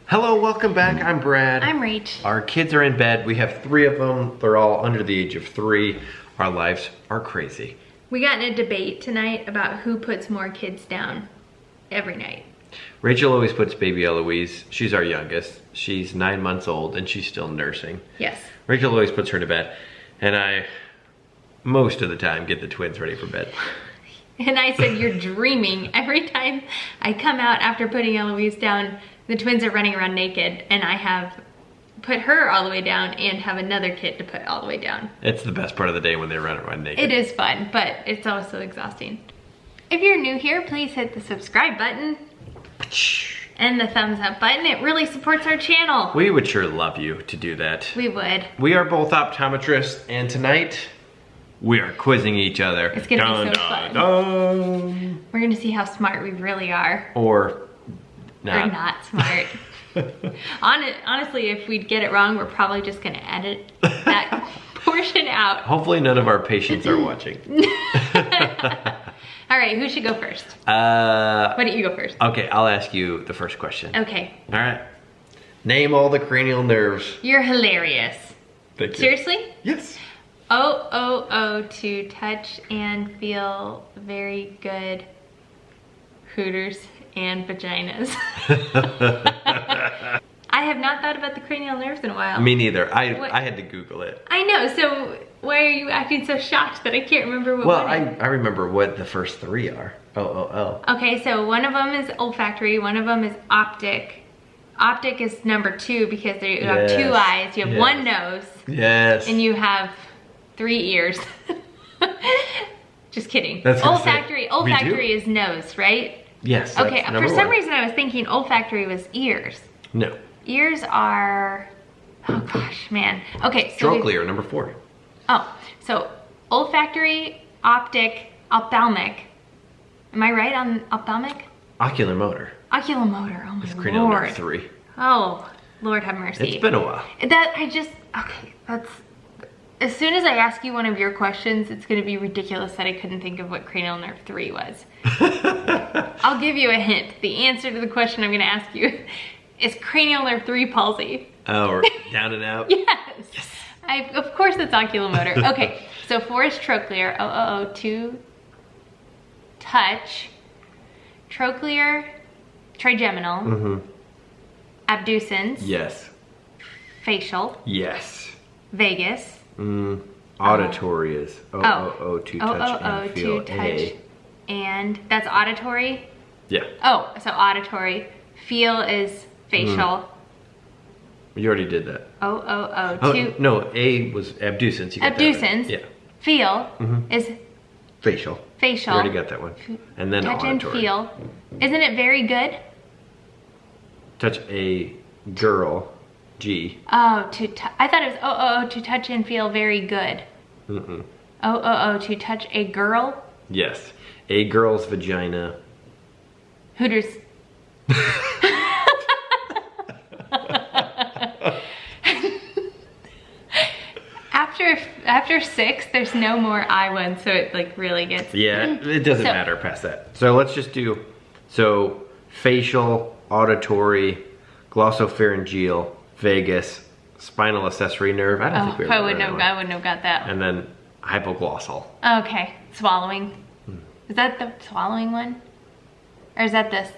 Hello, welcome back. I'm Brad. I'm Rach. Our kids are in bed. We have 3 of them. They're all under the age of 3. Our lives are crazy. We got in a debate tonight about who puts more kids down every night. Rachel always puts baby Eloise. She's our youngest. She's 9 months old and she's still nursing. Yes. Rachel always puts her to bed. And I, most of the time, get the twins ready for bed. And I said, you're dreaming. Every time I come out after putting Eloise down, the twins are running around naked, and I have put her all the way down and have another kid to put all the way down. It's the best part of the day when they run around naked. It is fun, but it's also exhausting. If you're new here, please hit the subscribe button and the thumbs up button. It really supports our channel. We would sure love you to do that. We would. We are both optometrists, and tonight we are quizzing each other. It's gonna be so fun. Dun. We're gonna see how smart we really are. Or not. Or not smart. Honestly, if we get it wrong, we're probably just gonna edit that portion out. Hopefully none of our patients are watching. All right, who should go first? Why don't you go first? Okay, I'll ask you the first question. Okay. All right. Name all the cranial nerves. You're hilarious. Thank you. Seriously? Yes. O, to touch and feel very good. Hooters and vaginas. I have not thought about the cranial nerves in a while. Me neither. I had to Google it. I know, so why are you acting so shocked that I can't remember what Well, one is? I remember what the first 3 are. O. Okay, so one of them is olfactory, one of them is optic. Optic is number 2 because you have 2 eyes, you have 1 nose. Yes. And you have 3 ears. Just kidding. That's olfactory is nose, right? Yes. Okay, for some reason I was thinking olfactory was ears. No. Ears are, oh gosh, man. Okay, so Trochlear, number 4. Oh, so olfactory, optic, ophthalmic. Am I right on ophthalmic? Oculomotor. Oculomotor, oh my It's cranial lord. nerve 3. Oh, Lord have mercy. It's been a while. That's, as soon as I ask you one of your questions, it's gonna be ridiculous that I couldn't think of what cranial nerve 3 was. I'll give you a hint. The answer to the question I'm gonna ask you is cranial nerve 3 palsy. Oh, or down and out? Yes. Of course it's oculomotor. Okay, so 4 is trochlear. 2, touch. Trochlear, trigeminal. Abducens. Yes. Facial. Yes. Vagus. Auditory is to touch and feel. to touch. And that's auditory? Yeah. Oh, so auditory. Feel is facial. You already did that. Oh, no, A was abducens. You got abducens. That right. Yeah. Feel is Facial. facial. You already got that one. And then touch auditory. and feel. Isn't it very good? Touch a girl. G. Oh, I thought it was to touch and feel very good. To touch a girl. Yes. A girl's vagina. Hooters. After 6, there's no more I ones, so it like really gets. Yeah, it doesn't matter past that. So let's just do, facial, auditory, glossopharyngeal, vagus, spinal accessory nerve. I don't think we ever I wouldn't have got that. And then hypoglossal. Okay, swallowing. Is that the swallowing one? Or is that this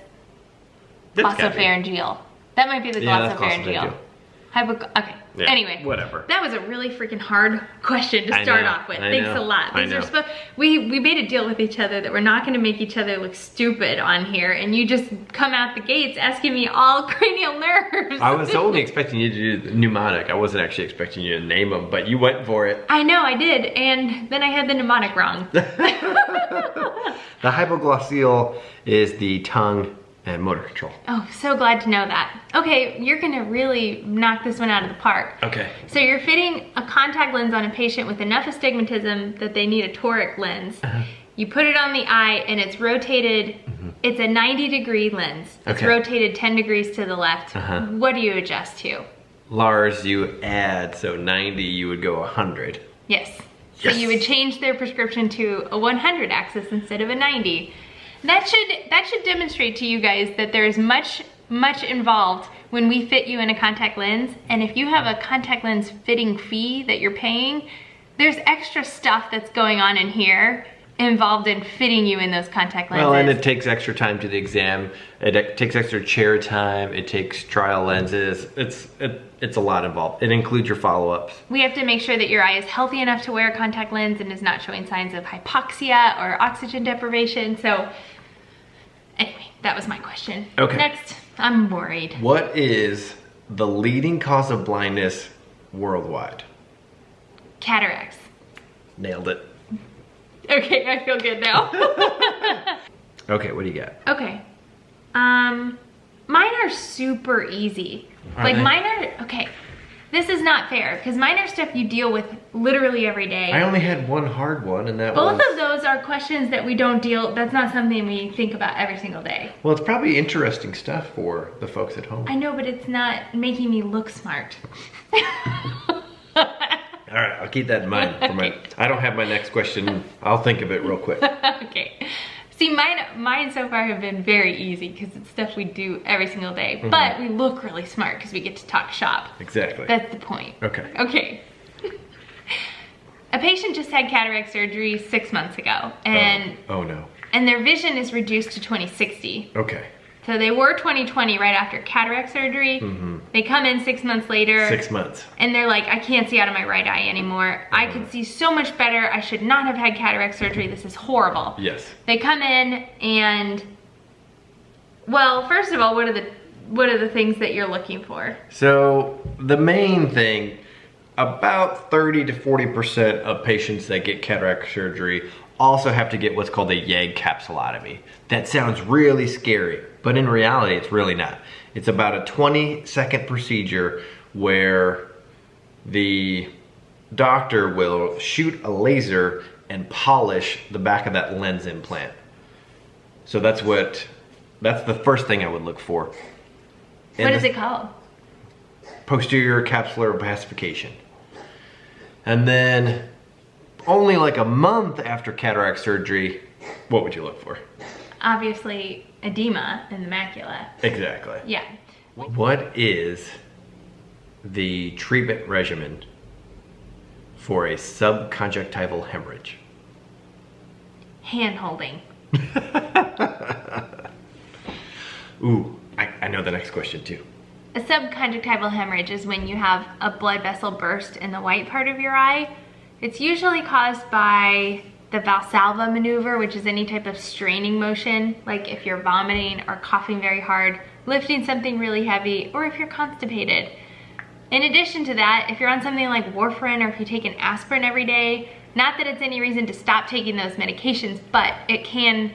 glossopharyngeal? That might be the glossopharyngeal. Okay. Yeah, anyway, whatever. That was a really freaking hard question to start off with. Thanks a lot. We made a deal with each other that we're not going to make each other look stupid on here, and you just come out the gates asking me all cranial nerves. I was only expecting you to do the mnemonic. I wasn't actually expecting you to name them, but you went for it. I know, I did, and then I had the mnemonic wrong. The hypoglossal is the tongue and motor control. Oh, so glad to know that. Okay, you're gonna really knock this one out of the park. Okay. So you're fitting a contact lens on a patient with enough astigmatism that they need a toric lens. You put it on the eye and it's rotated, it's a 90-degree lens. It's rotated 10 degrees to the left. What do you adjust to? Lars, you add, so 90, you would go 100. Yes. So you would change their prescription to a 100 axis instead of a 90. That should demonstrate to you guys that there is much much involved when we fit you in a contact lens. And if you have a contact lens fitting fee that you're paying, there's extra stuff that's going on in here involved in fitting you in those contact lenses. Well, and it takes extra time to the exam. It takes extra chair time. It takes trial lenses. It's a lot involved. It includes your follow-ups. We have to make sure that your eye is healthy enough to wear a contact lens and is not showing signs of hypoxia or oxygen deprivation. So anyway, that was my question. Okay. Next, I'm worried. What is the leading cause of blindness worldwide? Cataracts. Nailed it. Okay, I feel good now. Okay, what do you got? Okay. Mine are super easy. Like mine are, okay. This is not fair because mine are stuff you deal with literally every day. I only had one hard one, and that Both was... of those are questions that we don't deal, that's not something we think about every single day. Well, it's probably interesting stuff for the folks at home. I know, but it's not making me look smart. All right, I'll keep that in mind. For my, I don't have my next question. I'll think of it real quick. Okay. See, mine so far have been very easy because it's stuff we do every single day. But we look really smart because we get to talk shop. Exactly. That's the point. Okay. Okay. A patient just had cataract surgery 6 months ago, and oh no. And their vision is reduced to 20/60. Okay. So they were 20/20 right after cataract surgery. They come in 6 months later. 6 months. And they're like, I can't see out of my right eye anymore. I could see so much better. I should not have had cataract surgery. This is horrible. Yes. They come in and, well, first of all, what are the things that you're looking for? So the main thing, about 30 to 40% of patients that get cataract surgery also have to get what's called a YAG capsulotomy. That sounds really scary, but in reality, it's really not. It's about a 20-second procedure where the doctor will shoot a laser and polish the back of that lens implant. So that's the first thing I would look for. What is it called? Posterior capsular opacification. And then only like a month after cataract surgery, what would you look for? Obviously, edema in the macula. Exactly. Yeah. What is the treatment regimen for a subconjunctival hemorrhage? Hand holding. Ooh, I know the next question too. A subconjunctival hemorrhage is when you have a blood vessel burst in the white part of your eye. It's usually caused by the Valsalva maneuver, which is any type of straining motion, like if you're vomiting or coughing very hard, lifting something really heavy, or if you're constipated. In addition to that, if you're on something like warfarin or if you take an aspirin every day, not that it's any reason to stop taking those medications, but it can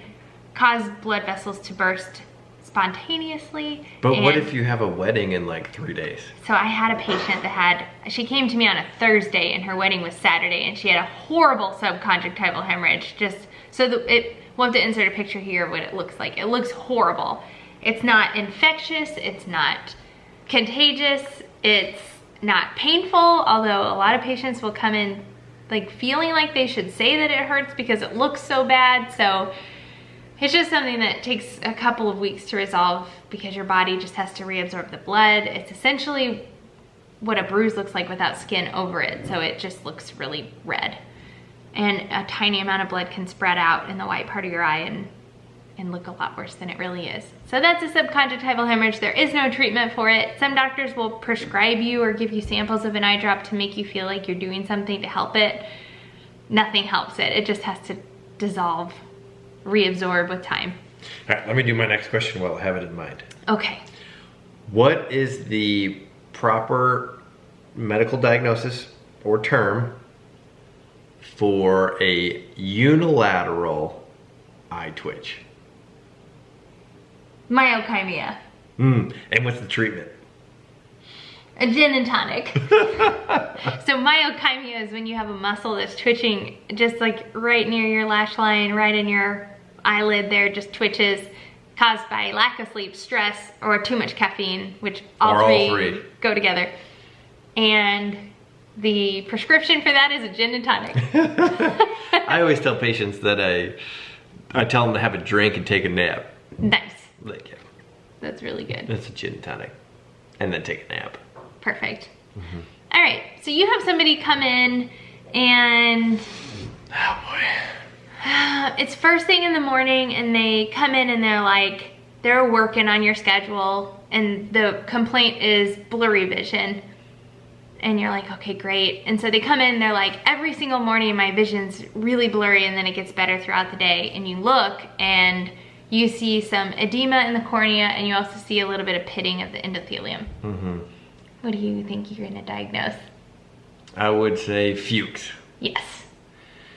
cause blood vessels to burst spontaneously. But what if you have a wedding in like 3 days? So I had a patient that she came to me on a Thursday and her wedding was Saturday, and she had a horrible subconjunctival hemorrhage. We'll have to insert a picture here of what it looks like. It looks horrible. It's not infectious, it's not contagious, it's not painful, although a lot of patients will come in like feeling like they should say that it hurts because it looks so bad. So it's just something that takes a couple of weeks to resolve because your body just has to reabsorb the blood. It's essentially what a bruise looks like without skin over it. So it just looks really red. And a tiny amount of blood can spread out in the white part of your eye and look a lot worse than it really is. So that's a subconjunctival hemorrhage. There is no treatment for it. Some doctors will prescribe you or give you samples of an eye drop to make you feel like you're doing something to help it. Nothing helps it. It just has to dissolve, reabsorb with time. All right, let me do my next question while I have it in mind. Okay. What is the proper medical diagnosis or term for a unilateral eye twitch? Myokymia. And what's the treatment? A gin and tonic. So myokymia is when you have a muscle that's twitching just like right near your lash line, right in your eyelid there, just twitches, caused by lack of sleep, stress, or too much caffeine, which all three go together. And the prescription for that is a gin and tonic. I always tell patients that I tell them to have a drink and take a nap. Nice. Like, yeah. That's really good. That's a gin tonic. And then take a nap. Perfect. All right, so you have somebody come in and Oh boy. it's first thing in the morning and they come in and they're like, they're working on your schedule and the complaint is blurry vision. And you're like, okay, great. And so they come in and they're like, every single morning my vision's really blurry and then it gets better throughout the day. And you look and you see some edema in the cornea and you also see a little bit of pitting of the endothelium. What do you think you're gonna diagnose? I would say Fuchs. Yes.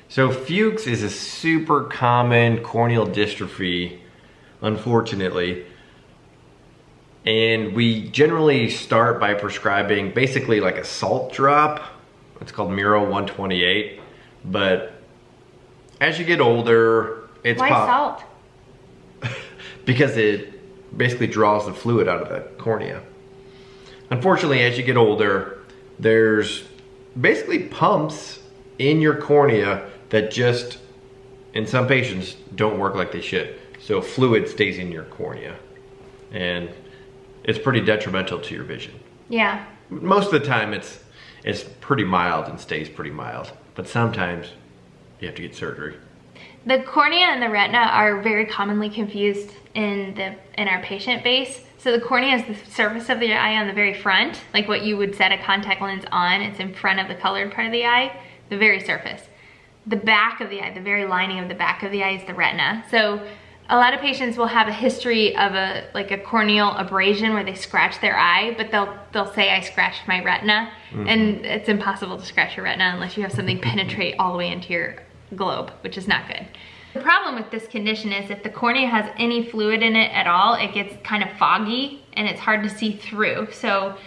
So Fuchs is a super common corneal dystrophy, unfortunately. And we generally start by prescribing basically like a salt drop. It's called Miro 128. But as you get older, it's Why salt? because it basically draws the fluid out of the cornea. Unfortunately, as you get older, there's basically pumps in your cornea that just, in some patients, don't work like they should. So fluid stays in your cornea. And it's pretty detrimental to your vision. Yeah. Most of the time it's pretty mild and stays pretty mild. But sometimes you have to get surgery. The cornea and the retina are very commonly confused in our patient base. So the cornea is the surface of the eye on the very front, like what you would set a contact lens on. It's in front of the colored part of the eye, the very surface. The back of the eye, the very lining of the back of the eye is the retina. So a lot of patients will have a history of a corneal abrasion where they scratch their eye, but they'll say, I scratched my retina. And it's impossible to scratch your retina unless you have something penetrate all the way into your globe, which is not good. The problem with this condition is if the cornea has any fluid in it at all, it gets kind of foggy and it's hard to see through. So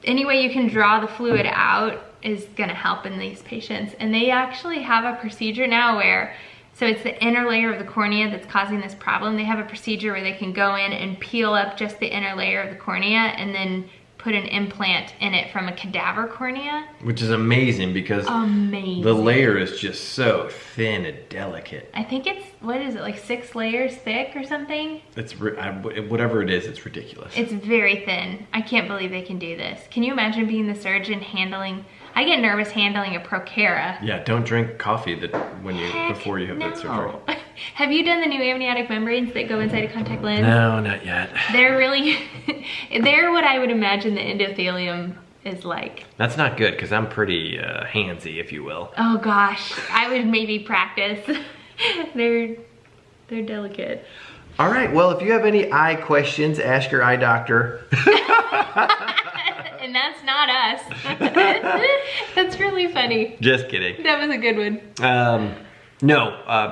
any way you can draw the fluid out is gonna help in these patients. And they actually have a procedure now where, so it's the inner layer of the cornea that's causing this problem. They have a procedure where they can go in and peel up just the inner layer of the cornea and then put an implant in it from a cadaver cornea. Which is amazing because the layer is just so thin and delicate. I think it's, what is it, like 6 layers thick or something? It's whatever it is, it's ridiculous. It's very thin. I can't believe they can do this. Can you imagine being the surgeon handling, I get nervous handling a Procara. Yeah, don't drink coffee before you have that surgery. Have you done the new amniotic membranes that go inside a contact lens? No, not yet. They're really, they're what I would imagine the endothelium is like. That's not good because I'm pretty handsy, if you will. Oh gosh, I would maybe practice. They're delicate. All right, well, if you have any eye questions, ask your eye doctor. And that's not us. That's really funny. Just kidding. That was a good one.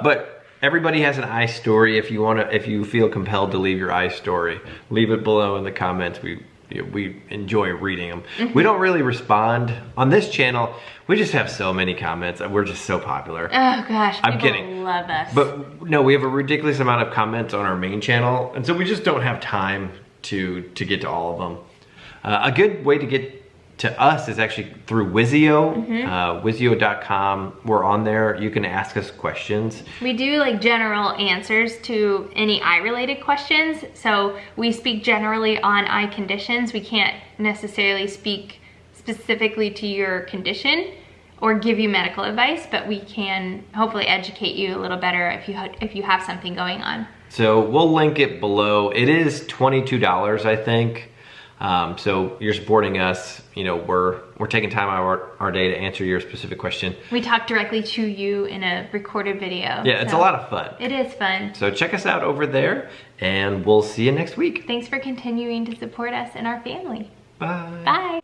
But everybody has an eye story. If you feel compelled to leave your eye story, leave it below in the comments. We enjoy reading them. We don't really respond on this channel. We just have so many comments. We're just so popular. Oh gosh, I'm kidding. Love us. But no, we have a ridiculous amount of comments on our main channel, and so we just don't have time to get to all of them. A good way to get to us is actually through Wizio, Wizio.com. We're on there. You can ask us questions. We do like general answers to any eye-related questions. So we speak generally on eye conditions. We can't necessarily speak specifically to your condition or give you medical advice, but we can hopefully educate you a little better if you have something going on. So we'll link it below. It is $22, I think. So you're supporting us. You know, we're taking time out of our day to answer your specific question. We talk directly to you in a recorded video. Yeah, it's a lot of fun. It is fun. So check us out over there, and we'll see you next week. Thanks for continuing to support us and our family. Bye. Bye.